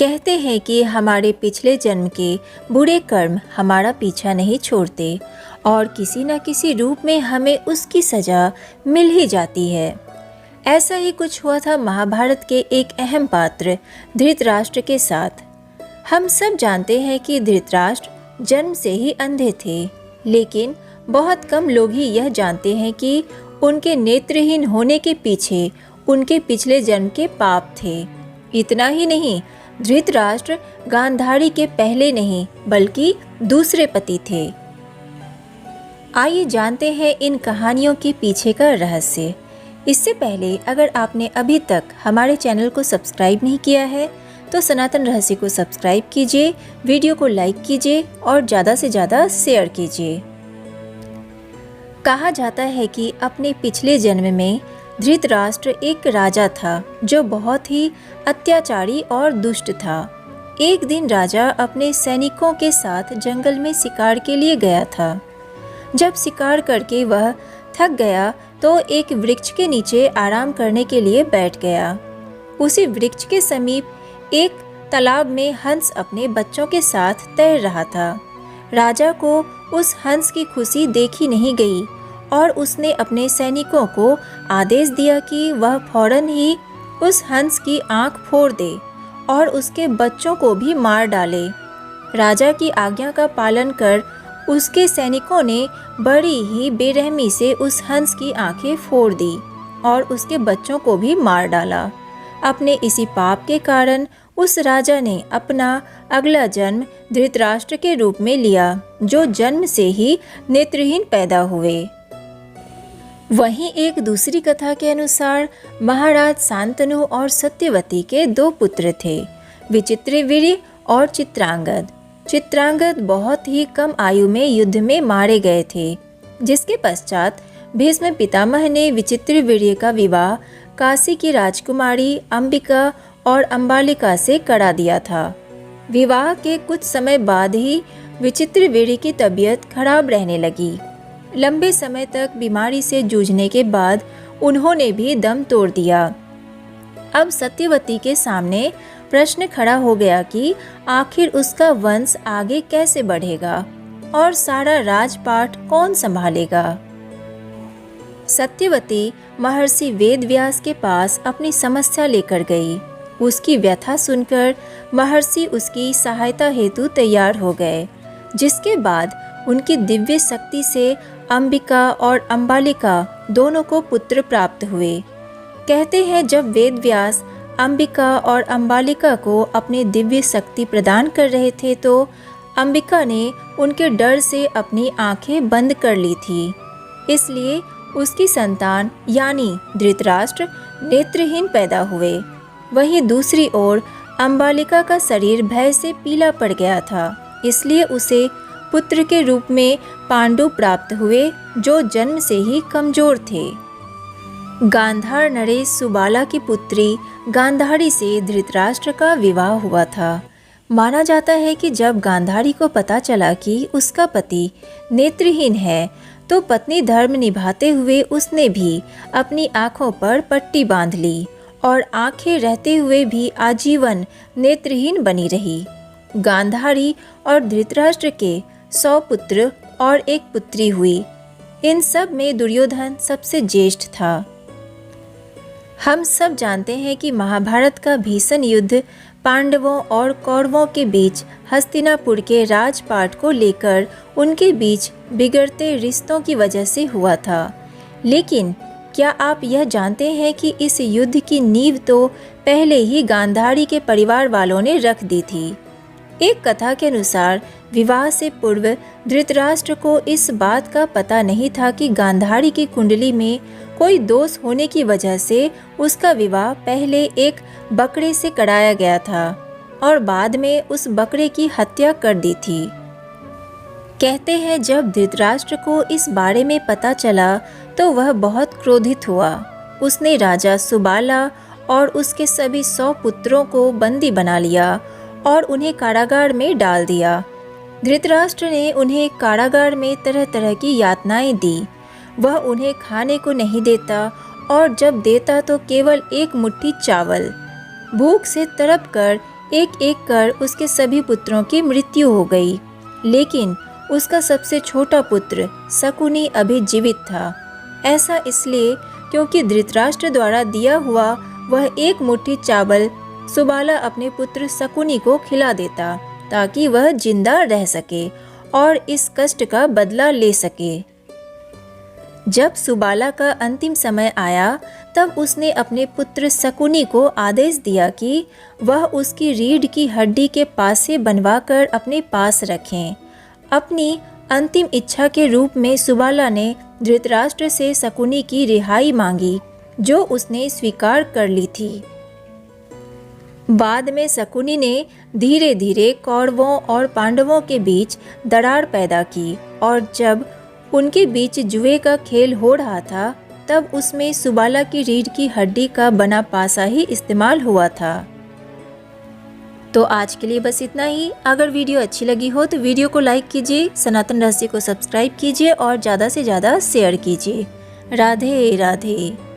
कहते हैं कि हमारे पिछले जन्म के बुरे कर्म हमारा पीछा नहीं छोड़ते और किसी न किसी रूप में हमें उसकी सज़ा मिल ही जाती है। ऐसा ही कुछ हुआ था महाभारत के एक अहम पात्र धृतराष्ट्र के साथ। हम सब जानते हैं कि धृतराष्ट्र जन्म से ही अंधे थे, लेकिन बहुत कम लोग ही यह जानते हैं कि उनके नेत्रहीन होने के पीछे उनके पिछले जन्म के पाप थे। इतना ही नहीं, धृतराष्ट्र गांधारी के पहले नहीं बल्कि दूसरे पति थे। आइए जानते हैं इन कहानियों के पीछे का रहस्य। इससे पहले अगर आपने अभी तक हमारे चैनल को सब्सक्राइब नहीं किया है तो सनातन रहस्य को सब्सक्राइब कीजिए, वीडियो को लाइक कीजिए और ज़्यादा से ज़्यादा शेयर कीजिए। कहा जाता है कि अपने पिछले जन्म में धृतराष्ट्र एक राजा था जो बहुत ही अत्याचारी और दुष्ट था। एक दिन राजा अपने सैनिकों के साथ जंगल में शिकार के लिए गया था। जब शिकार करके वह थक गया तो एक वृक्ष के नीचे आराम करने के लिए बैठ गया। उसी वृक्ष के समीप एक तालाब में हंस अपने बच्चों के साथ तैर रहा था। राजा को उस हंस की खुशी देखी नहीं गई और उसने अपने सैनिकों को आदेश दिया कि वह फौरन ही उस हंस की आंख फोड़ दे और उसके बच्चों को भी मार डाले। राजा की आज्ञा का पालन कर उसके सैनिकों ने बड़ी ही बेरहमी से उस हंस की आंखें फोड़ दी और उसके बच्चों को भी मार डाला। अपने इसी पाप के कारण उस राजा ने अपना अगला जन्म धृतराष्ट्र के रूप में लिया, जो जन्म से ही नेत्रहीन पैदा हुए। वहीं एक दूसरी कथा के अनुसार महाराज शांतनु और सत्यवती के दो पुत्र थे, विचित्रवीर्य और चित्रांगद। चित्रांगद बहुत ही कम आयु में युद्ध में मारे गए थे, जिसके पश्चात भीष्म पितामह ने विचित्रवीर्य का विवाह काशी की राजकुमारी अंबिका और अंबालिका से करा दिया था। विवाह के कुछ समय बाद ही विचित्रवीर्य की तबीयत खराब रहने लगी। लंबे समय तक बीमारी से जूझने के बाद उन्होंने भी दम तोड़ दिया। अब सत्यवती के सामने प्रश्न खड़ा हो गया कि आखिर उसका वंश आगे कैसे बढ़ेगा और सारा राजपाट कौन संभालेगा। सत्यवती महर्षि वेदव्यास के पास अपनी समस्या लेकर गई। उसकी व्यथा सुनकर महर्षि उसकी सहायता हेतु तैयार हो गए, जिसके बाद उनकी दिव्य शक्ति से अंबिका और अंबालिका दोनों को पुत्र प्राप्त हुए। कहते हैं जब वेदव्यास अंबिका और अंबालिका को अपने दिव्य शक्ति प्रदान कर रहे थे तो अंबिका ने उनके डर से अपनी आंखें बंद कर ली थी, इसलिए उसकी संतान यानी धृतराष्ट्र नेत्रहीन पैदा हुए। वहीं दूसरी ओर अंबालिका का शरीर भय से पीला पड़ गया था, इसलिए उसे पुत्र के रूप में पांडु प्राप्त हुए, जो जन्म से ही कमजोर थे। गांधार नरेश सुबाला की पुत्री गांधारी से धृतराष्ट्र का विवाह हुआ था। माना जाता है कि जब गांधारी को पता चला कि उसका पति नेत्रहीन है तो पत्नी धर्म निभाते हुए उसने भी अपनी आँखों पर पट्टी बांध ली और आँखें रहते हुए भी आजीवन नेत्रहीन बनी रही। गांधारी और धृतराष्ट्र के 100 पुत्र और एक पुत्री हुई। इन सब में दुर्योधन सबसे ज्येष्ठ था। हम सब जानते हैं कि महाभारत का भीषण युद्ध पांडवों और कौरवों के बीच हस्तिनापुर के राजपाट को लेकर उनके बीच बिगड़ते रिश्तों की वजह से हुआ था। लेकिन क्या आप यह जानते हैं कि इस युद्ध की नींव तो पहले ही गांधारी के परिवार वालों ने रख दी थी। एक कथा के अनुसार विवाह से पूर्व धृतराष्ट्र को इस बात का पता नहीं था कि गांधारी की कुंडली में कोई दोष होने की वजह से उसका विवाह पहले एक बकरे से कराया गया था और बाद में उस बकरे की हत्या कर दी थी। कहते हैं जब धृतराष्ट्र को इस बारे में पता चला तो वह बहुत क्रोधित हुआ। उसने राजा सुबाला और उसके सभी 100 पुत्रों को बंदी बना लिया और उन्हें कारागार में डाल दिया। धृतराष्ट्र ने उन्हें कारागार में तरह तरह की यातनाएं दी। वह उन्हें खाने को नहीं देता और जब देता तो केवल एक मुट्ठी चावल। भूख से तड़प कर एक एक कर उसके सभी पुत्रों की मृत्यु हो गई, लेकिन उसका सबसे छोटा पुत्र शकुनी अभी जीवित था। ऐसा इसलिए क्योंकि धृतराष्ट्र द्वारा दिया हुआ वह एक मुट्ठी चावल सुबाला अपने पुत्र शकुनी को खिला देता ताकि वह जिंदा रह सके और इस कष्ट का बदला ले सके। जब सुबाला का अंतिम समय आया तब उसने अपने पुत्र शकुनी को आदेश दिया कि वह उसकी रीढ़ की हड्डी के पास से बनवाकर अपने पास रखें। अपनी अंतिम इच्छा के रूप में सुबाला ने धृतराष्ट्र से शकुनी की रिहाई मांगी, जो उसने स्वीकार कर ली थी। बाद में शकुनी ने धीरे धीरे कौरवों और पांडवों के बीच दरार पैदा की और जब उनके बीच जुए का खेल हो रहा था तब उसमें सुबाला की रीढ़ की हड्डी का बना पासा ही इस्तेमाल हुआ था। तो आज के लिए बस इतना ही। अगर वीडियो अच्छी लगी हो तो वीडियो को लाइक कीजिए, सनातन रहस्य को सब्सक्राइब कीजिए और ज़्यादा से ज़्यादा शेयर कीजिए। राधे राधे।